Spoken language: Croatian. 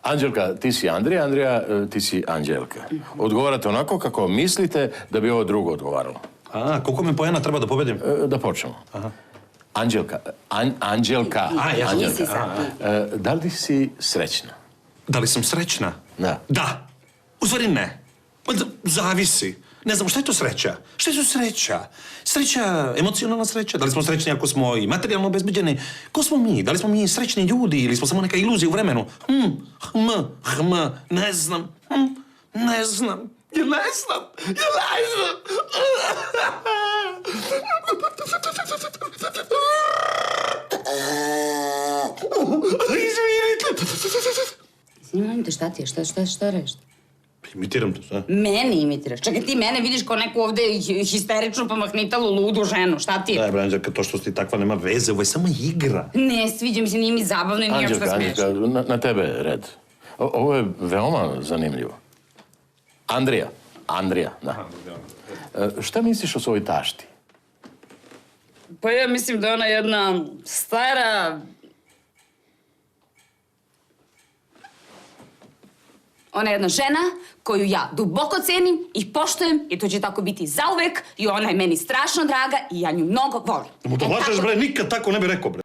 Anđelka, ti si Andrija, Andrija, ti si Anđelka. Odgovarate onako kako mislite da bi ovo drugo odgovaralo. A, koliko mi poena treba da pobedim? Da počnemo. Anđelka, Anđelka. Anđelka. Da li si srećna? Da li sam srećna? Da. Da. U stvari ne. Zavisi. Ne znam, šta je to sreća? Šta je to sreća? Sreća, emocionalna sreća? Da li smo srećni ako smo i materijalno obezbeđeni? Ko smo mi? Da li smo mi srećni ljudi ili smo samo neka iluzija u vremenu? Ne znam. Ne znam. Ja ne znam. Izvinite. Izvinite, šta ti je? Šta reš? Imitiram to, šta? Mene imitiraš. Čekaj, ti mene vidiš kao neku ovde histeričnu pomahnitalu ludu ženu. Šta ti je? Daj, Anđelka, to što si takva nema veze, ovo je samo igra. Ne sviđa mi se, nije mi zabavno i nije što smiješ. Anđelka, na tebe red. Ovo je veoma zanimljivo. Andrija, da. Šta misliš o svojoj tašti? Pa ja mislim da je ona jedna stara... Ona je jedna žena koju ja duboko cenim i poštujem i to će tako biti zauvek i ona je meni strašno draga i ja nju mnogo volim. Da mu to lažeš, bre, nikad tako ne bi rekao, bre.